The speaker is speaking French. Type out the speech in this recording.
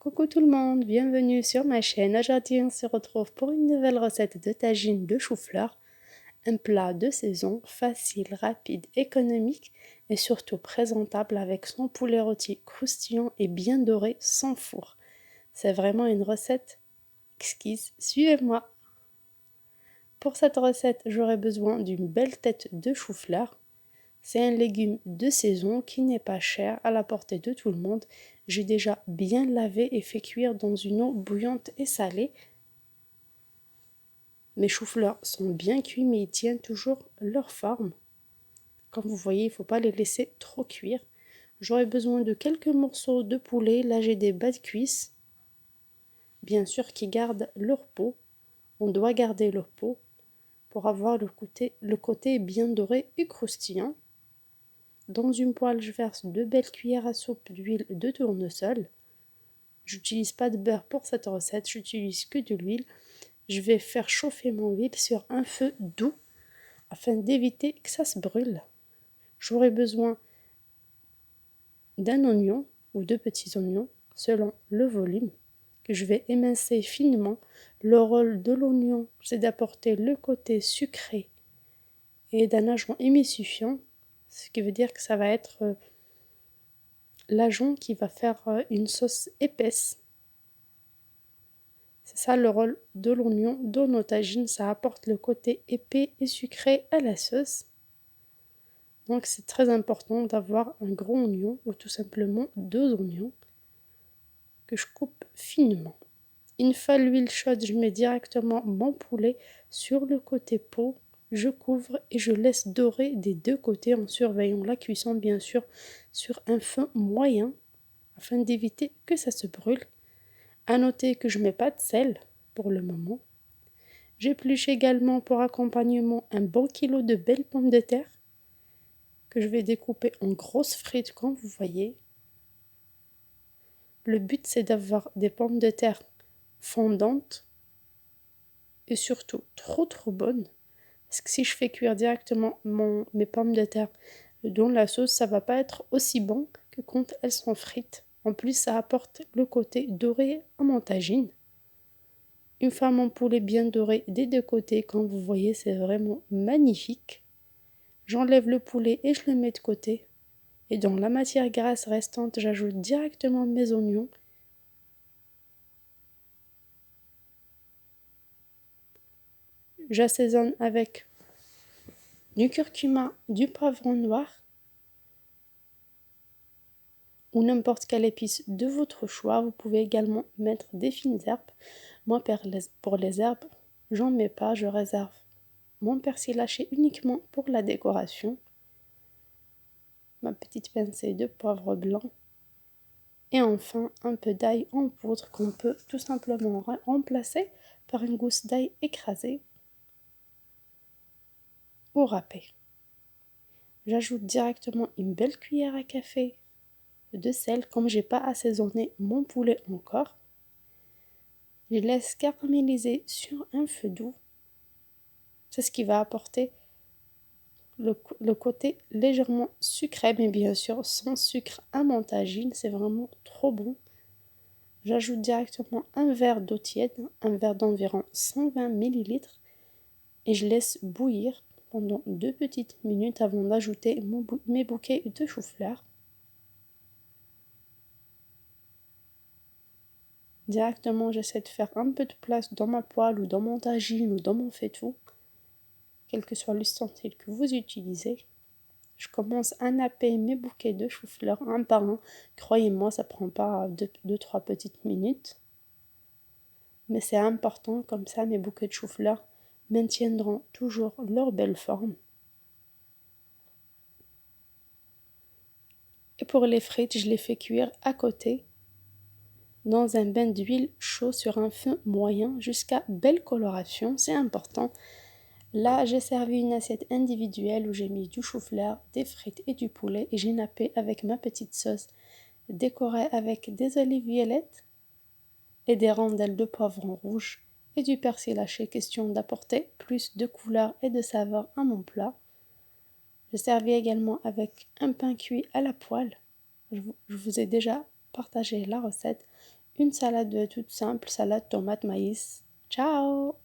Coucou tout le monde, bienvenue sur ma chaîne. Aujourd'hui on se retrouve pour une nouvelle recette de tagine de chou-fleur. Un plat de saison, facile, rapide, économique et surtout présentable avec son poulet rôti croustillant et bien doré sans four. C'est vraiment une recette exquise, suivez-moi. Pour cette recette, j'aurai besoin d'une belle tête de chou-fleur. C'est un légume de saison qui n'est pas cher, à la portée de tout le monde. J'ai déjà bien lavé et fait cuire dans une eau bouillante et salée. Mes choux-fleurs sont bien cuits mais ils tiennent toujours leur forme. Comme vous voyez, il ne faut pas les laisser trop cuire. J'aurai besoin de quelques morceaux de poulet. Là, j'ai des bas de cuisse. Bien sûr, qui gardent leur peau. On doit garder leur peau pour avoir le côté bien doré et croustillant. Dans une poêle, je verse 2 belles cuillères à soupe d'huile de tournesol. J'utilise pas de beurre pour cette recette, j'utilise que de l'huile. Je vais faire chauffer mon huile sur un feu doux afin d'éviter que ça se brûle. J'aurai besoin d'un oignon ou 2 petits oignons selon le volume que je vais émincer finement. Le rôle de l'oignon, c'est d'apporter le côté sucré et d'un agent émulsifiant, ce qui veut dire que ça va être l'agent qui va faire une sauce épaisse. C'est ça le rôle de l'oignon dans nos tagines, ça apporte le côté épais et sucré à la sauce. Donc c'est très important d'avoir un gros oignon ou tout simplement 2 oignons que je coupe finement. Une fois l'huile chaude, je mets directement mon poulet sur le côté peau. Je couvre et je laisse dorer des 2 côtés en surveillant la cuisson bien sûr sur un feu moyen afin d'éviter que ça se brûle. À noter que je ne mets pas de sel pour le moment. J'épluche également pour accompagnement un bon kilo de belles pommes de terre que je vais découper en grosses frites comme vous voyez. Le but c'est d'avoir des pommes de terre fondantes et surtout trop bonnes. Parce que si je fais cuire directement mes pommes de terre dans la sauce, ça va pas être aussi bon que quand elles sont frites. En plus, ça apporte le côté doré à mon tagine. Une fois mon poulet bien doré des 2 côtés, comme vous voyez, c'est vraiment magnifique. J'enlève le poulet et je le mets de côté. Et dans la matière grasse restante, j'ajoute directement mes oignons. J'assaisonne avec du curcuma, du poivron noir ou n'importe quelle épice de votre choix. Vous pouvez également mettre des fines herbes. Moi, pour les herbes, j'en mets pas, je réserve mon persil haché uniquement pour la décoration. Ma petite pincée de poivre blanc. Et enfin, un peu d'ail en poudre qu'on peut tout simplement remplacer par une gousse d'ail écrasée ou râpée. J'ajoute directement une belle cuillère à café de sel, comme j'ai pas assaisonné mon poulet encore. Je laisse caraméliser sur un feu doux. C'est ce qui va apporter le côté légèrement sucré, mais bien sûr sans sucre à mon tagine, c'est vraiment trop bon. J'ajoute directement un verre d'eau tiède, un verre d'environ 120 ml et je laisse bouillir pendant 2 petites minutes avant d'ajouter mes bouquets de chou-fleur. Directement, j'essaie de faire un peu de place dans ma poêle ou dans mon tagine ou dans mon faitout, quel que soit l'ustensile que vous utilisez. Je commence à napper mes bouquets de chou-fleur un par un. Croyez-moi, ça prend pas 2-3 petites minutes. Mais c'est important, comme ça mes bouquets de chou-fleur maintiendront toujours leur belle forme. Et pour les frites, je les fais cuire à côté dans un bain d'huile chaud sur un feu moyen jusqu'à belle coloration, c'est important. Là, j'ai servi une assiette individuelle où j'ai mis du chou-fleur, des frites et du poulet et j'ai nappé avec ma petite sauce décorée avec des olives violettes et des rondelles de poivron rouge et du persil haché, question d'apporter plus de couleur et de saveur à mon plat. J'ai servi également avec un pain cuit à la poêle. Je vous ai déjà partagé la recette. Une salade toute simple, salade tomate maïs. Ciao!